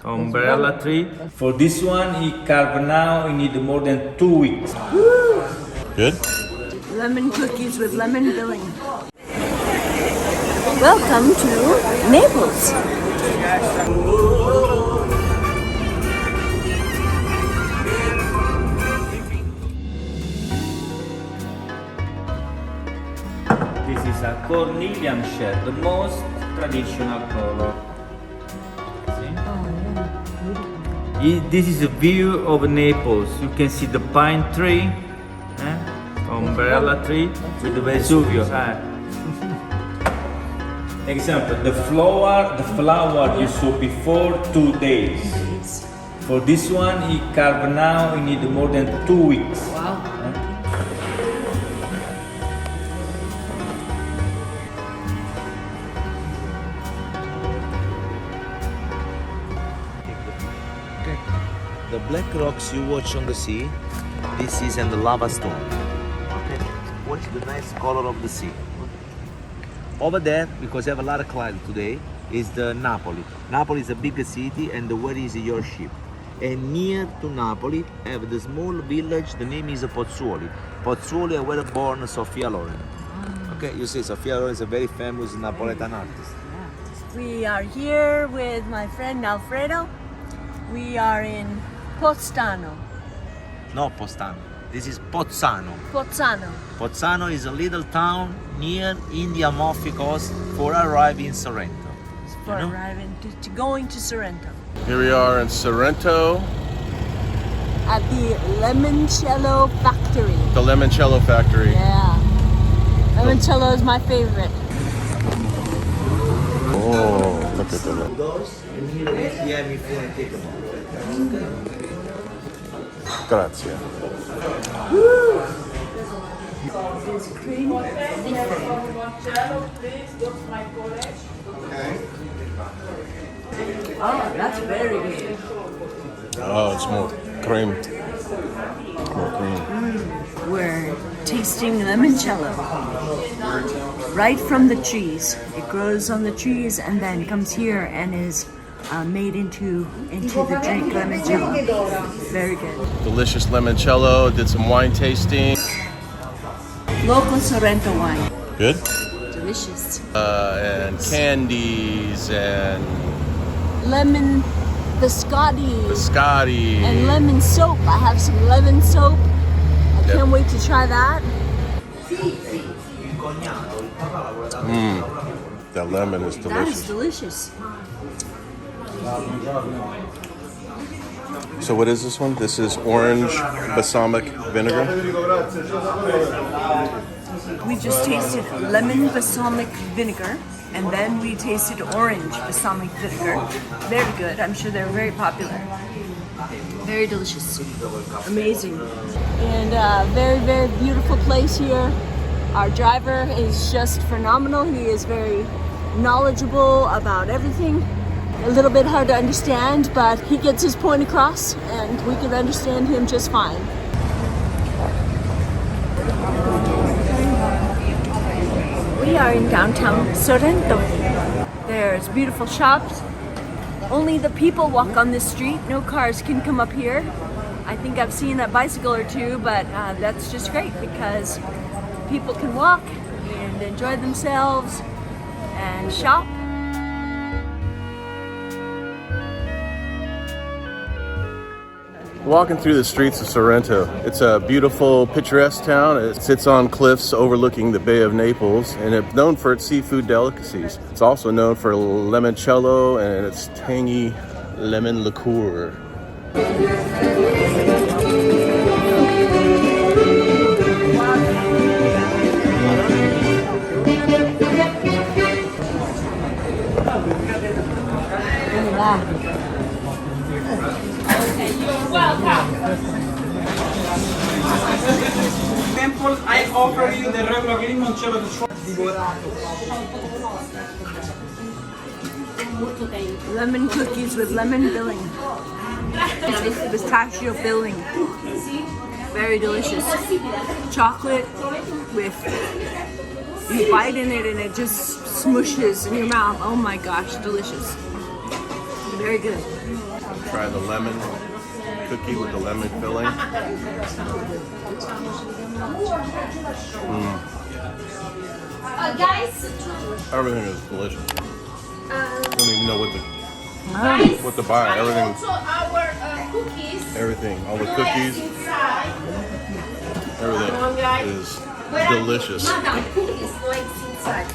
umbrella tree. For this one, he carved now, you need more than 2 weeks. Good? Lemon cookies with lemon filling. Welcome to Naples. This is a cornelian shell, the most traditional color. This is a view of Naples. You can see the pine tree, umbrella tree with the Vesuvio. Example, the flower you saw before 2 days. For this one, he carved now, you need more than 2 weeks. Wow. The black rocks you watch on the sea, this is in the lava stone. Okay, watch the nice color of the sea. Over there, because I have a lot of clients today, is the Napoli. Napoli is a bigger city, and where is your ship? And near to Napoli, have the small village. The name is Pozzuoli. Pozzuoli were born Sofia Loren. Okay, you see, Sofia Loren is a very famous Napoletan artist. We are here with my friend Alfredo. We are in Postano. No, Postano. This is Pozzano. Pozzano. Pozzano is a little town near the Amalfi Coast for arriving in Sorrento. For arriving to going to Sorrento. Here we are in Sorrento, At the Lemoncello factory. the Lemoncello factory. Yeah. Limoncello is my favorite. Oh, look at the Those, and here is the if you want to take them out. Grazie. This cream is different. Oh, that's very good. Oh, it's more cream. More cream. We're tasting limoncello. Right from the trees. It grows on the trees and then comes here and is made into the drink limoncello. Very good. Delicious limoncello. Did some wine tasting. Local Sorrento wine. Good. Delicious. And candies and Lemon biscotti. biscotti. And lemon soap. I have some lemon soap. I can't wait to try that. That lemon is That is delicious. delicious. So what is this one? This is orange balsamic vinegar. We just tasted lemon balsamic vinegar, and then we tasted orange balsamic vinegar. Very good. I'm sure they're very popular. Very delicious. Amazing. And very, very beautiful place here. Our driver is just phenomenal. He is very knowledgeable about everything. A little bit hard to understand, but he gets his point across, and we can understand him just fine. We are in downtown Sorrento. There's beautiful shops. Only the people walk on this street. No cars can come up here. I think I've seen a bicycle or two, but that's just great because people can walk and enjoy themselves and shop. Walking through the streets of Sorrento. It's a beautiful, picturesque town. It sits on cliffs overlooking the Bay of Naples, and it's known for its seafood delicacies. It's also known for limoncello and its tangy lemon liqueur. Example, I offer you the regular limoncello. Lemon cookies with lemon filling. Pistachio filling. Very delicious. Chocolate with, you bite in it and it just smushes in your mouth. Oh my gosh, delicious. Very good. Try the lemon cookie with the lemon filling. Guys, Everything is delicious. I don't even know guys, what to buy. Everything, also our cookies. everything, all the cookies, everything is delicious. Madam, cookies, no eggs inside.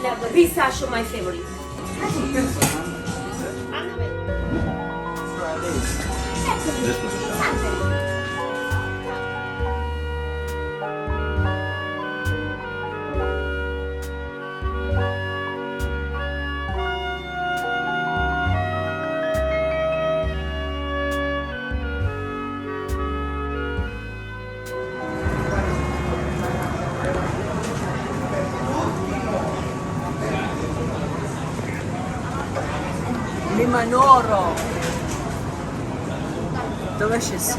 The pistachio, my favorite. This was a shot. Limonoro. Delicious.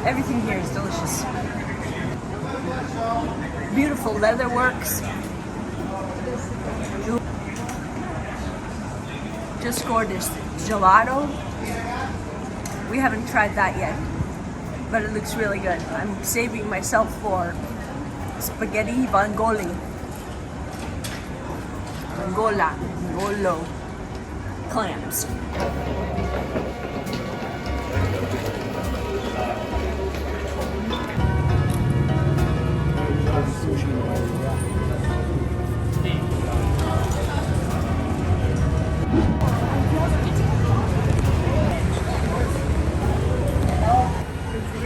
Everything here is delicious. Beautiful leather works. Just gorgeous. Gelato. We haven't tried that yet, but it looks really good. I'm saving myself for spaghetti vongole. Vongolo. Clams.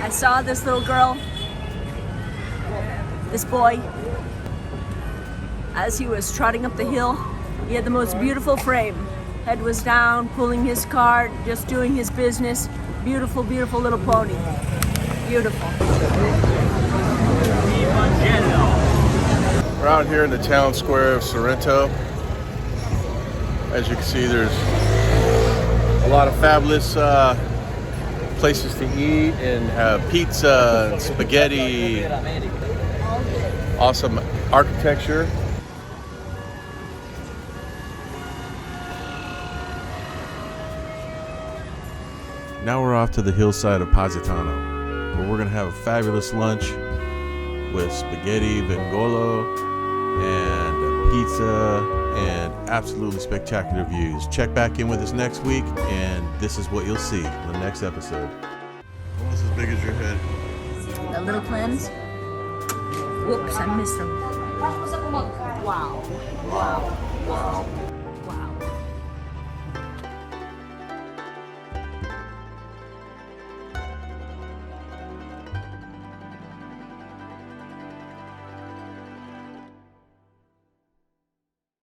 I saw this little girl, this boy, as he was trotting up the hill. He had the most beautiful frame. Head was down, pulling his cart, just doing his business. Beautiful, beautiful little pony. Beautiful. We're out here in the town square of Sorrento. As you can see, there's a lot of fabulous places to eat and have pizza and spaghetti. Awesome architecture. Now we're off to the hillside of Positano, where we're gonna have a fabulous lunch with spaghetti vongolo and pizza and absolutely spectacular views. Check back in with us next week, and this is what you'll see in the next episode. Almost as big as your head. The little clams. Whoops, I missed them. Wow. Wow. Wow.